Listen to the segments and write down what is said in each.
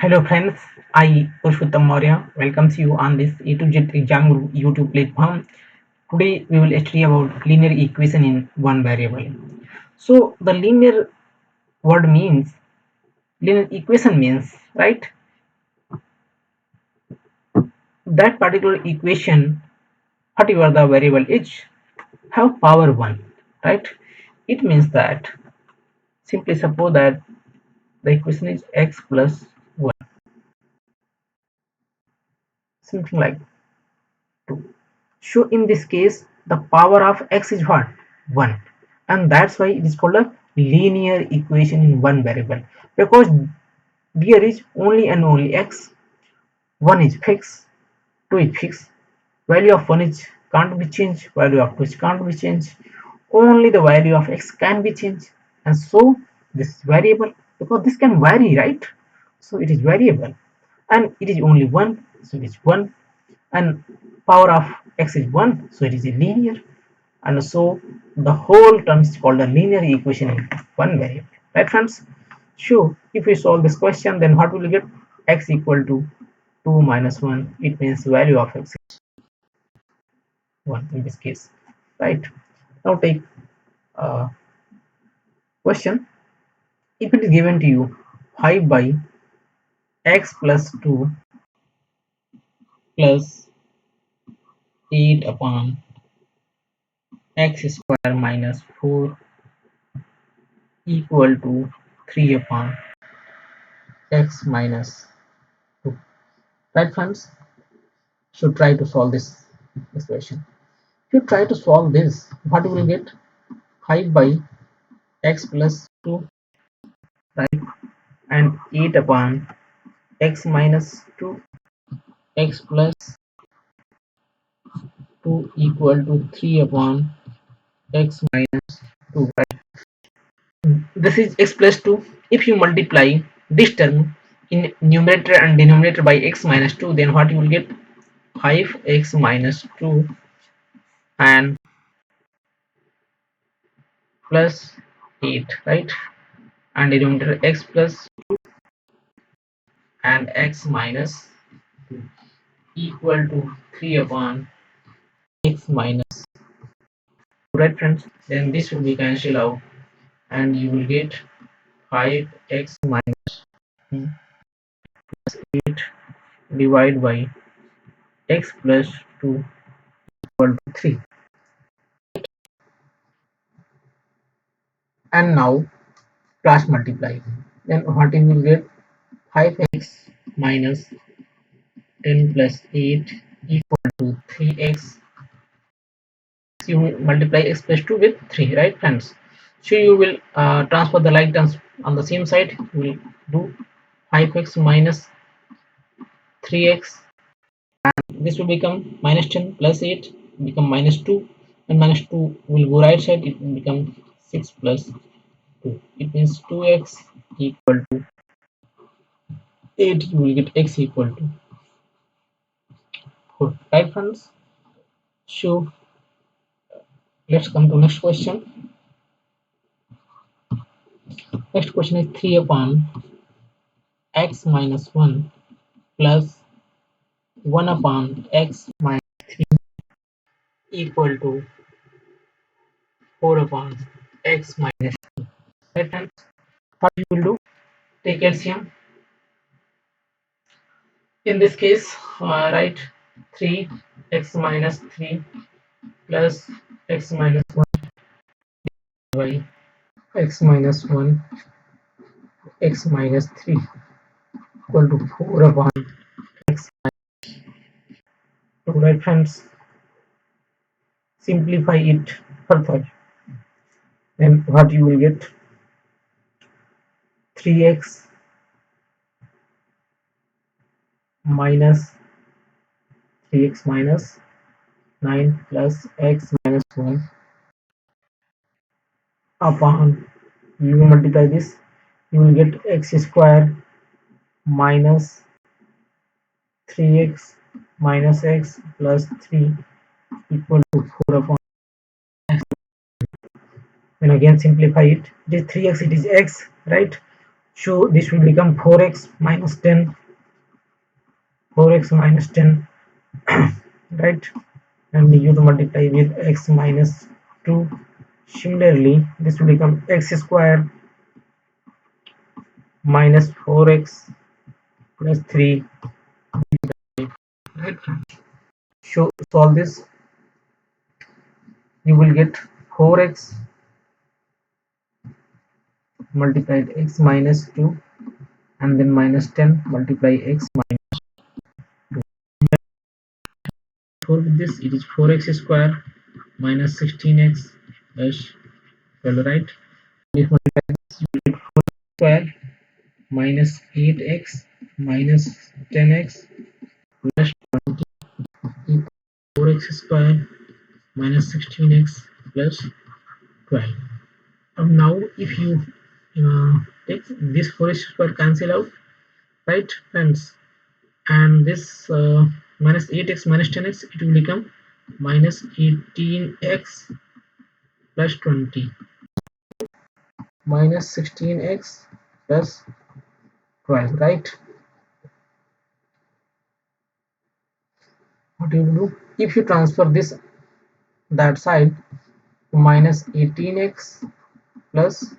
Hello friends, I Purushottam Maurya welcomes you on this A to Z Exam Guru YouTube platform. Today we will study about linear equation in one variable. So the linear word means linear equation means right that particular equation whatever the variable is have power 1, right? It means that simply suppose that the equation is x plus 1, something like 2. So in this case, the power of x is what? 1. And that's why it is called a linear equation in one variable. Because there is only and only x. 1 is fixed, 2 is fixed. Value of 1 is can't be changed, value of 2 is can't be changed. Only the value of x can be changed. And so this variable, because this can vary, right? So it is variable. And it is only 1, so it is 1, and power of x is 1, so it is a linear, and so the whole term is called a linear equation in one variable, right friends? So if we solve this question, then what will we get? X equal to 2 minus 1, it means value of x is 1 in this case, right? Now take a question. If it is given to you 5 by x plus 2 plus 8 upon x square minus 4 equal to 3 upon x minus 2, right friends? Should try to solve this question. If you try to solve this, what you will get? 5 by x plus 2, right? And 8 upon x minus 2, x plus 2 equal to 3 upon x minus 2, right? This is x plus 2. If you multiply this term in numerator and denominator by x minus 2, then what you will get? 5x minus 2 and plus 8, right? And denominator x plus and x minus 2 equal to 3 upon x minus 2, right friends? Then this will be cancelled out and you will get 5x minus 8 divided by x plus 2 equal to 3. And now cross multiply. Then what you will get? 5x minus 10 plus 8 equal to 3x. You will multiply x plus 2 with 3, right friends? So you will transfer the like terms on the same side. You will do 5x minus 3x, this will become minus 10 plus 8 become minus 2, and minus 2 will go right side, it will become 6 plus 2, it means 2x equal to 8. You will get x equal to 4, right friends? So let's come to next question. Next question is 3 upon x minus 1 plus 1 upon x minus 3 equal to 4 upon x minus 2, right friends? What you will do? Take LCM. In this case, write 3x minus 3 plus x minus 1 by x minus 1 x minus 3 equal to 4 upon x minus 2, right friends? Simplify it further, then what you will get? 3x minus 3x minus 9 plus x minus 1 upon, you will multiply this, you will get x square minus 3x minus x plus 3 equal to 4 upon x. Then again simplify it, it is 3x, it is x, right? So this will become 4x minus 10, 4x minus 10, right? And you to multiply with x minus 2. Similarly, this will become x square minus 4x plus 3, right? So solve this, you will get 4x multiplied x minus 2 and then minus 10 multiply x minus 2. For this it is 4x square minus 16x plus 12, right? If multiply this, you will get 4 square minus 8x minus 10x plus 20 equals 4x square minus 16x plus 12. Now if you take this 4x square cancel out, right friends, and this minus 8x minus 10x, it will become minus 18x plus 20 minus 16x plus 12, right? What you will do, if you transfer this that side, minus 18x plus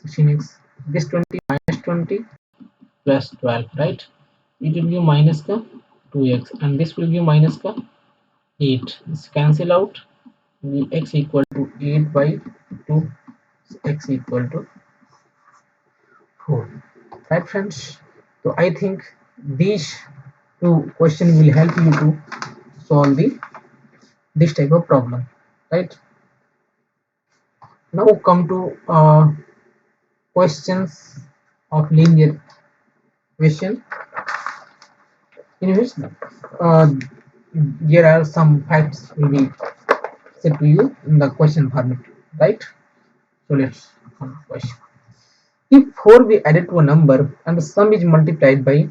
16x, this 20 minus 20 plus 12, right? It will be minus ka 2x and this will be minus ka 8. This cancel out, the x equal to 8 by 2, x equal to 4, right friends? So I think these two questions will help you to solve this type of problem, right? Now come to questions of linear equation, in which uh, there are some facts will be said to you in the question format, right? So let's come to question. If 4 be added to a number and the sum is multiplied by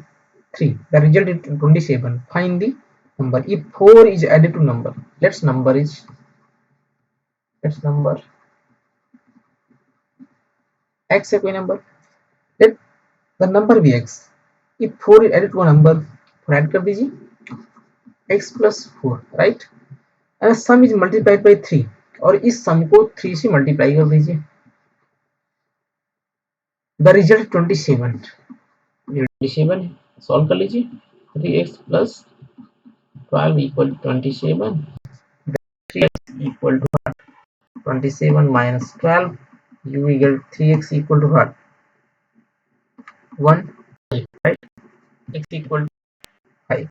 3, the result is 27. Find the number. If 4 is added to number, let's number x है कोई number, let the number be x. if 4 is added to a number, 4 add कर दीजिए, x plus 4, right? and sum is multiplied by 3 और इस sum को 3 से multiply कर दीजिए, the result 27. 27 सॉल्व कर लीजिए, 3x plus 12 equal to 27, 3x equal to 27 minus 12, you will get 3x equal to what? 1, right? X equal to 5.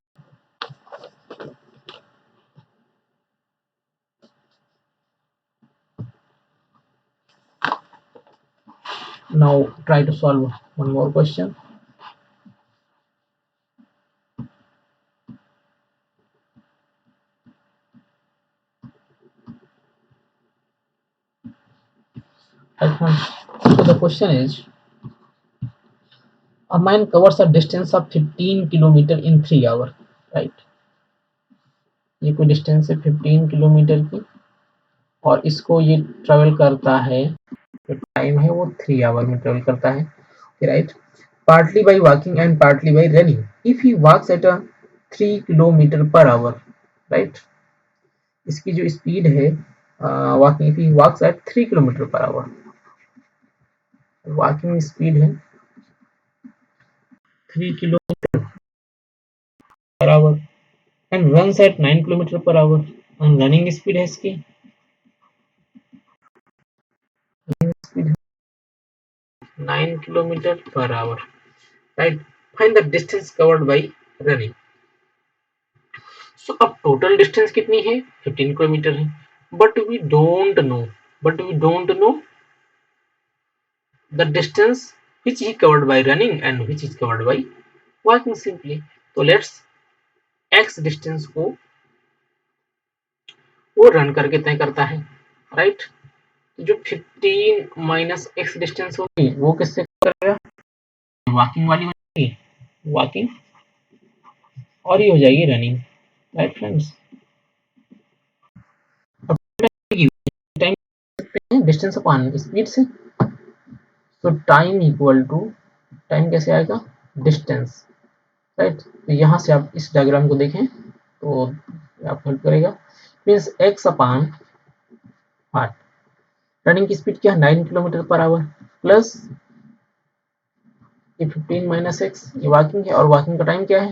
Now try to solve one more question. So the question is, a man covers a distance of 15 kilometre in 3 hours, right? ये कोई distance है 15 kilometre की और इसको ये travel करता है, जो टाइम है वो 3 आवर में ट्रेवल करता है, right? Partly by walking and partly by running. If he walks at a 3 kilometre per hour, right? इसकी जो स्पीड है walking, if he walks at 3 kilometre per hour, walking speed है 3 kilometre per hour and runs at 9 kilometre per hour, and running speed है इसकी speed 9 kilometre per hour, right? Find the distance covered by running. So अब total distance कितनी है? 15 kilometre है, but we don't know the distance which is covered by running and which is covered by walking simply. तो let's x distance को वो run करके तय करता है, राइट? जो 15 माइनस x डिस्टेंस होगी वो किससे करेगा? वॉकिंग वाली हो जाएगी वॉकिंग, और ये हो जाएगी रनिंग, राइट फ्रेंड्स? अब टाइम डिस्टेंस अपॉन स्पीड से, तो टाइम इक्वल टू टाइम कैसे आएगा, डिस्टेंस, राइट। तो यहाँ से आप इस डायग्राम को देखें तो आपको हेल्प करेगा। मीन्स एक्स अपान हार्ट, रनिंग की स्पीड क्या है 9 किलोमीटर पर आवर, प्लस ये 15 माइनस एक्स, ये वॉकिंग है, और वॉकिंग का टाइम क्या है,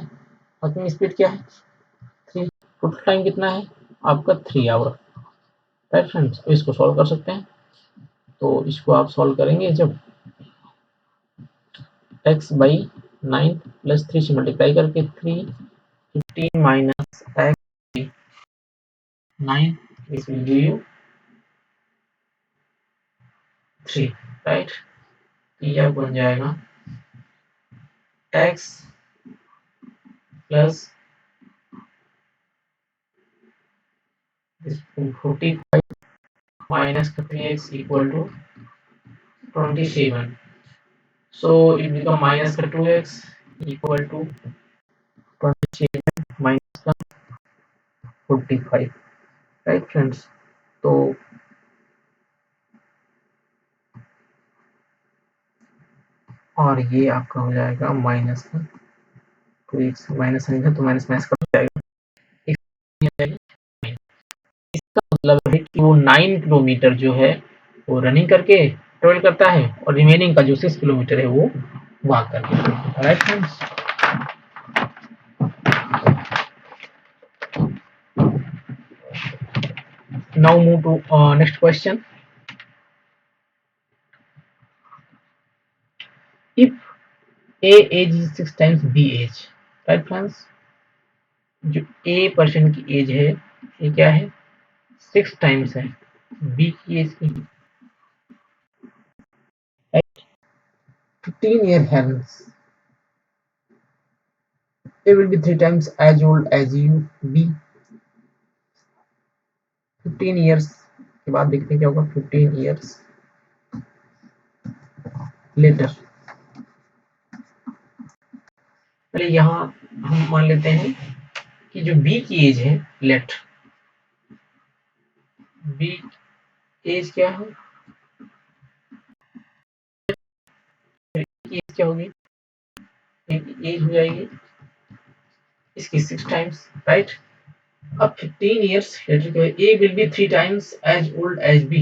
वॉकिंग स्पीड क्या है 3, टोटल टाइम कितना है आपका 3 आवर, राइट फ्रेंड्स। तो इसको सॉल्व कर सकते हैं। तो इसको आप सॉल्व करेंगे जब x बाई 9 प्लस 3 से मल्टीप्लाई करके 3 15 minus x 9, this will give you 3, right. यह बन जाएगा x plus 45 minus 3x equal to 27. So it become minus 2x equal to 27 minus 45, right friends. तो और ये आपका हो जाएगा माइनस का 2x, माइनस नहीं था तो माइनस माइनस का हो जाएगा, इसका मतलब है कि वो 9 किलोमीटर जो है वो रनिंग करके ट्रेवल करता है और रिमेनिंग का जो 6 किलोमीटर है वो वॉक करके, right friends. Now move to next question. If A age is 6 times B age, right friends, जो A पर्सन की एज है ये क्या है 6 टाइम्स है B की एज की, 15 year hence A will be 3 times as old as you B। 15 years के बाद देखते हैं क्या होगा, 15 years later। पहले यहाँ हम मान लेते हैं कि जो B की एज है, लेट B एज क्या है, एज क्या होगी, एज हो जाएगी इसकी 6 टाइम्स, राइट। अब 15 years later A will be 3 times as old as B।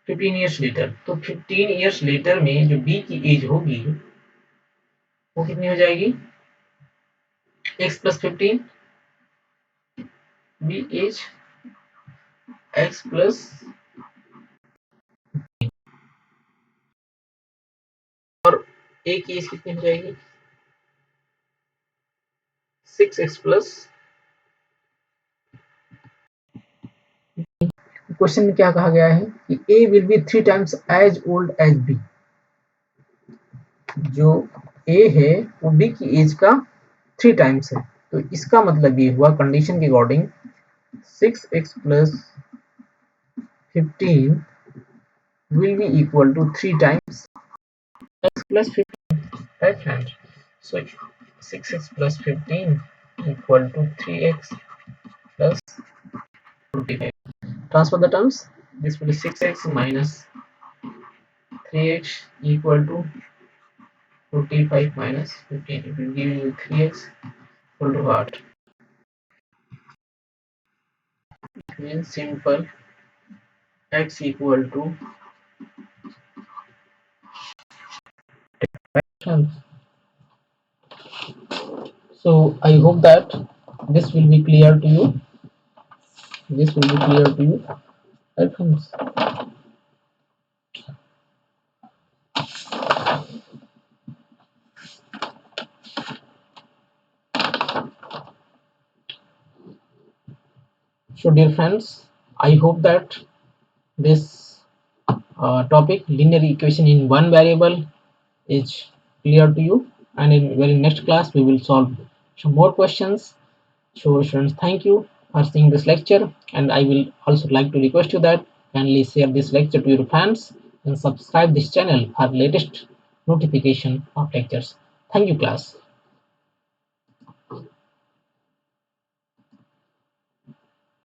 15 years later, तो 15 years later में जो B की एज होगी वो कितनी हो जाएगी, x plus 15 B age x plus और A की एज कितनी हो जाएगी 6x plus। क्वेश्चन में क्या कहा गया है कि A will be 3 times as old as B। जो A है वो B की एज का 3 टाइम्स है, तो इसका मतलब ये हुआ कंडीशन के according 6x plus 15 will be equal to 3 times x plus 15, right friend। So 6x plus 15 equal to 3x plus 45। Transfer the terms, this will be 6x minus 3x equal to 45 minus 15, it will give you 3x equal to what, it means simple x equal to 10। So I hope that this will be clear to you, this will be clear to you, right friends। So dear friends, I hope that this topic linear equation in one variable is clear to you, and in very next class we will solve some more questions. So students, thank you for seeing this lecture, and I will also like to request you that kindly share this lecture to your friends and subscribe this channel for latest notification of lectures. Thank you class.